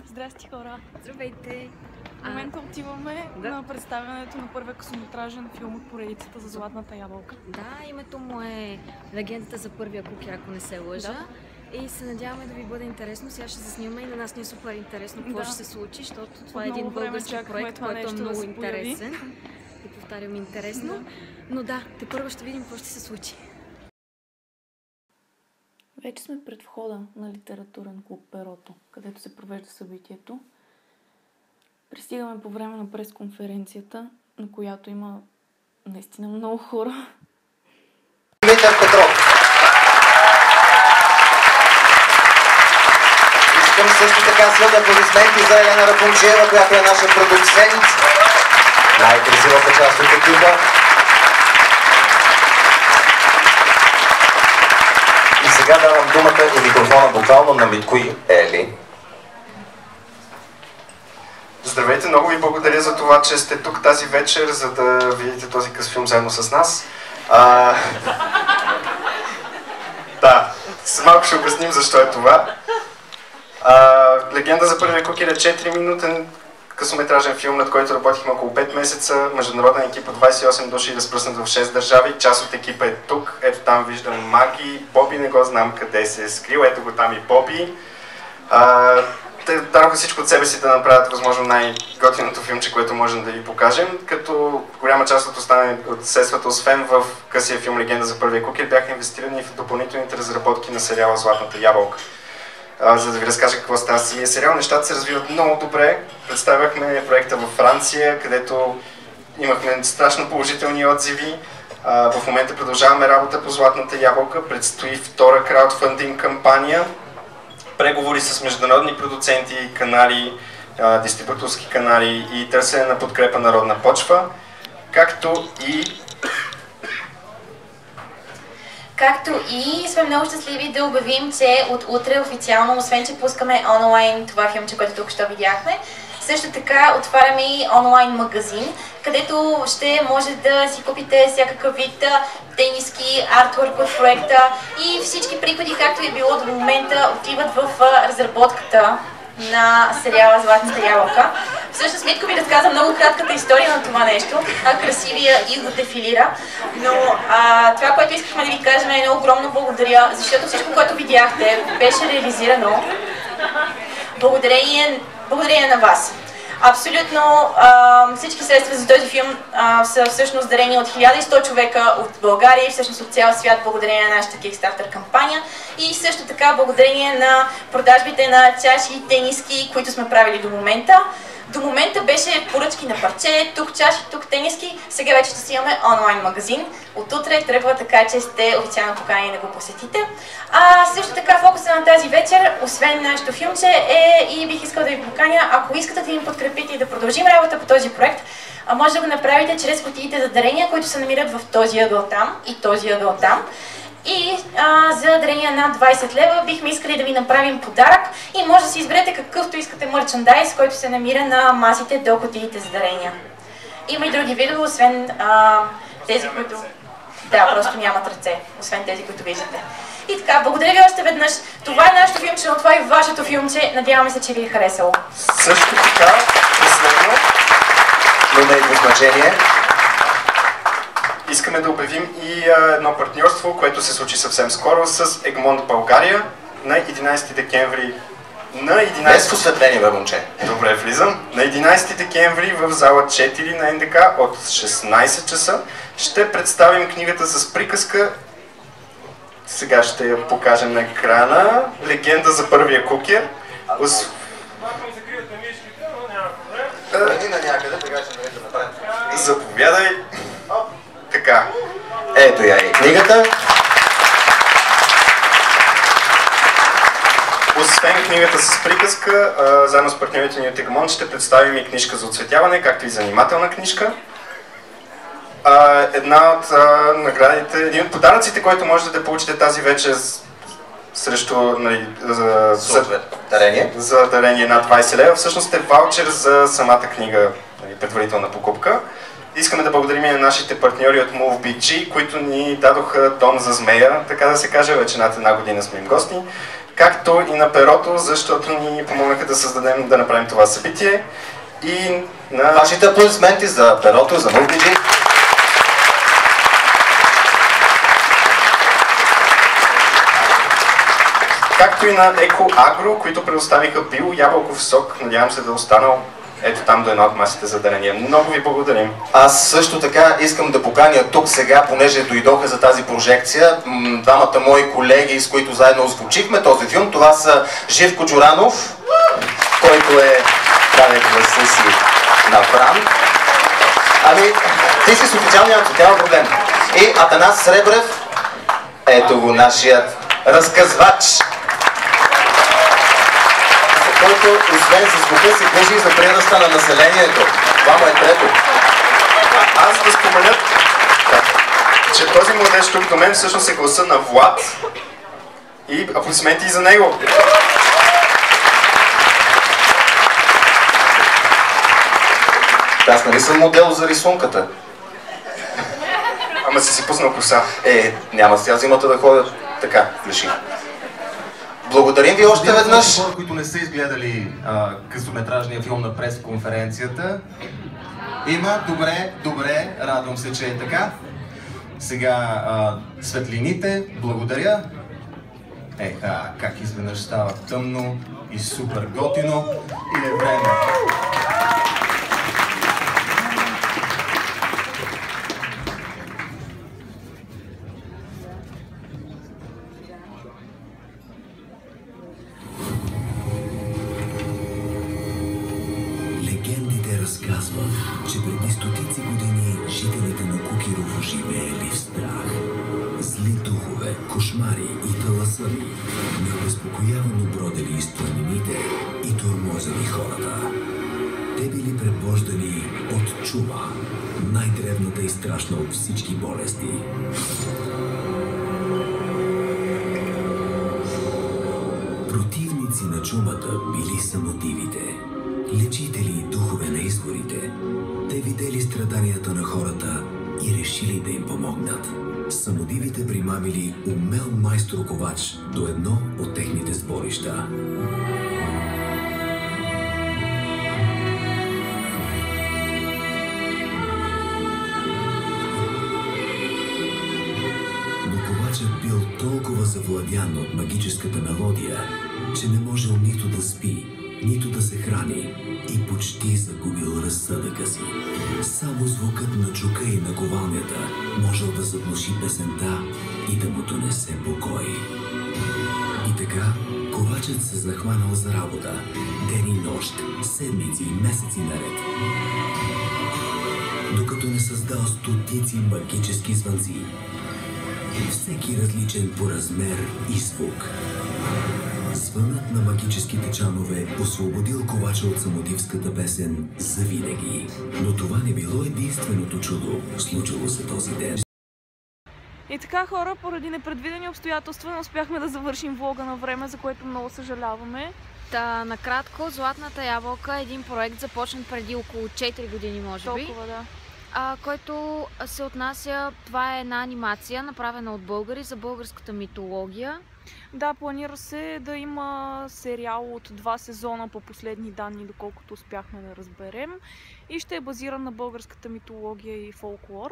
Здрасти, хора! Здравейте! В момента отиваме на представянето на първия късометражен филм от поредицата за Златната ябълка. Да, името му е Легендата за първия кукер, ако не се лъжа. Да. И се надяваме да ви бъде интересно. Сега ще заснимаме и на нас ни е супер интересно какво ще се случи, защото това е един български проект, който е много интересен. И повтарям, интересно. Да. Но да, тепърва ще видим какво ще се случи. Вече сме пред входа на литературен клуб Перото, където се провежда събитието. Пристигаме по време на пресконференцията, на която има наистина много хора. Димитър Петров. Искам също така силни аплодисменти за Елена Рапунчиева, която е наша продуцент. Най-красивата част от екипа. И сега давам думата и микрофона буквално на Миткои Ели. Здравейте, много ви благодаря за това, че сте тук тази вечер, за да видите този къс филм заедно с нас. Да, малко ще обясним защо е това. Легенда за първия кукер е 4-минутен късометражен филм, над който работихме около 5 месеца. Международен екип от 28 души, разпръснат в 6 държави. Част от екипа е тук. Ето там виждам Маги. Боби не го знам къде се е скрил. Ето го там и Боби. Те дадоха всичко от себе си да направят възможно най-готиното филмче, което можем да ви покажем, като голяма част от средствата, освен в късия филм Легенда за първия кукер, бяха инвестирани в допълнителните разработки на сериала Златната ябълка. За да ви разкажа какво става с самия сериал, нещата се развиват много добре. Представяхме проекта във Франция, където имахме страшно положителни отзиви. В момента продължаваме работа по Златната ябълка, предстои втора краудфандинг кампания. Преговори с международни продуценти, канали, дистрибуторски канали и търсене на подкрепа на родна почва, както и сме много щастливи да обявим, че от утре официално, освен че пускаме онлайн това филмче, което тук що видяхме, също така отваряме и онлайн магазин, където ще може да си купите всякакъв вид тениски, артворк от проекта и всички приходи, както е било до момента, отиват в разработката на сериала Златната ябълка. Всъщност Митко ви разказа много кратката история на това нещо, красивия и го дефилира, но това, което искахме да ви кажем е едно огромно благодаря, защото всичко, което видяхте, беше реализирано благодарение на вас. Абсолютно всички средства за този филм са всъщност дарени от 1100 човека от България и всъщност от цял свят, благодарение на нашата Kickstarter кампания и също така благодарение на продажбите на чаши и тениски, които сме правили до момента. До момента беше поръчки на парче, тук чаши, тук тениски, сега вече ще си имаме онлайн магазин. От утре тръгва, така че сте официално поканени да го посетите. Също така фокуса на тази вечер, освен нашето филмче, и бих искала да ви поканя, ако искате да ни подкрепите и да продължим работа по този проект, може да го направите чрез кутиите за дарения, които се намират в този ъгъл там и този ъгъл там. И за дарения над 20 лева бихме искали да ви направим подарък и може да си изберете какъвто искате мърчандайз, който се намира на масите до кутиите за дарения. Има и други видове, освен тези, които... Да, просто нямат ръце, освен тези, които виждате. И така, благодаря ви още веднъж. Това е нашето филмче, но това е вашето филмче. Надяваме се, че ви е харесало. Също така, последно, но не е по значение. Искаме да обявим и едно партньорство, което се случи съвсем скоро с Егмонт България на 11 декември. Без осветление, бе, момче. Добре, влизам. На 11 декември в зала 4 на НДК от 16 часа ще представим книгата с приказка. Сега ще я покажем на екрана. Легенда за първия кукер. Заповядай. Така. Ето я и книгата. Освен книгата с приказка, заедно с партньорите ни от Егмонт ще представим и книжка за оцветяване, както и занимателна книжка. Една от наградите, един от подаръците, който можете да получите тази вечер срещу за дарение над 20 лева, всъщност е ваучер за самата книга, предварителна покупка. Искаме да благодарим и на нашите партньори от MoveBG, които ни дадоха дом за змея, така да се каже, вече над една година сме им гости. както и на Перото, защото ни помогнаха да направим това събитие. И на... Вашите аплодисменти за Перото, за Мувбиджи. Както и на Еко Агро, които предоставиха био-ябълков сок. Надявам се да е останал ето там до една от масите за дарения. Много ви благодарим. Аз също така искам да поканя тук сега, понеже дойдоха за тази прожекция, двамата мои колеги, с които заедно озвучихме този филм. Това са Живко Джуранов, който даде гласа си на Фран. Ами, ти си с официалния антон, няма проблем. И Атанас Сребрев, ето го нашият разказвач, който освен за звука се грижи за прираста на населението. Това му е трето. Аз да спомена, че този младеж тук до мен всъщност е гласа на Влад и аплодисменти и за него. Аз нали съм модел за рисунката? Ама си пуснал коса. Няма сега зимата да ходя така, лиши. Благодарим ви още веднъж. Хора, които не са изгледали късометражния филм на пресконференцията. Има, добре, радвам се, че е така. Сега светлините, благодаря. Как изведнъж става тъмно и супер готино и е време. Разказват, че преди стотици години жителите на Кукирово живеели в страх. Зли духове, кошмари и таласъри необезпокоявано бродели из планините и тормозили хората. Те били пребождани от чума, най-древната и страшна от всички болести. Противници на чумата били самотивите, лечители и духове на изворите. Те видели страданията на хората и решили да им помогнат. Самодивите примамили умел майстор-ковач до едно от техните сборища. Но ковачът бил толкова завладян от магическата мелодия, че не можел нито да спи, нито да се храни и почти загубил разсъдъка си. Само звукът на чука и на ковалнята можел да заглуши песента и да му донесе покой. И така, ковачът се захванал за работа, ден и нощ, седмици и месеци наред, докато не създал стотици магически звънци, всеки различен по размер и звук. Звънът на магическите чанове освободил ковача от самодивската песен завинаги. Но това не било единственото чудо, случило се този ден. И така, хора, поради непредвидени обстоятелства не успяхме да завършим влога на време, за което много съжаляваме. Накратко, Златната ябълка е един проект, започнат преди около 4 години, може би. Толкова, да. Който се отнася, това е една анимация, направена от българи за българската митология. Да, планира се да има сериал от 2 сезона по последни данни, доколкото успяхме да разберем. И ще е базиран на българската митология и фолклор.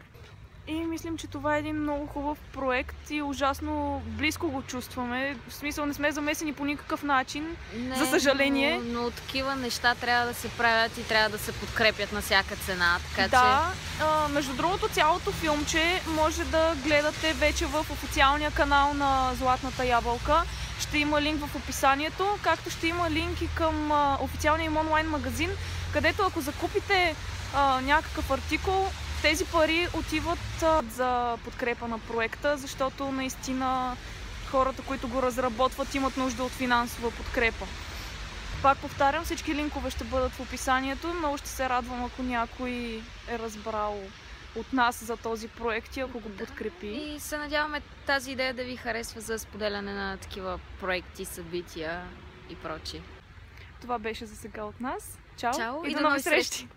И мислим, че това е един много хубав проект и ужасно близко го чувстваме. В смисъл, не сме замесени по никакъв начин, за съжаление. Но такива неща трябва да се правят и трябва да се подкрепят на всяка цена. Така да, че... между другото, цялото филмче може да гледате вече в официалния канал на Златната ябълка. Ще има линк в описанието, както ще има линк и към официалния им онлайн магазин, където ако закупите някакъв артикул, тези пари отиват за подкрепа на проекта, защото наистина хората, които го разработват, имат нужда от финансова подкрепа. Пак повтарям, всички линкове ще бъдат в описанието. Много ще се радвам, ако някой е разбрал от нас за този проект и ако го подкрепи. И се надяваме тази идея да ви харесва за споделяне на такива проекти, събития и прочие. Това беше за сега от нас. Чао, Чао и до нови срещи!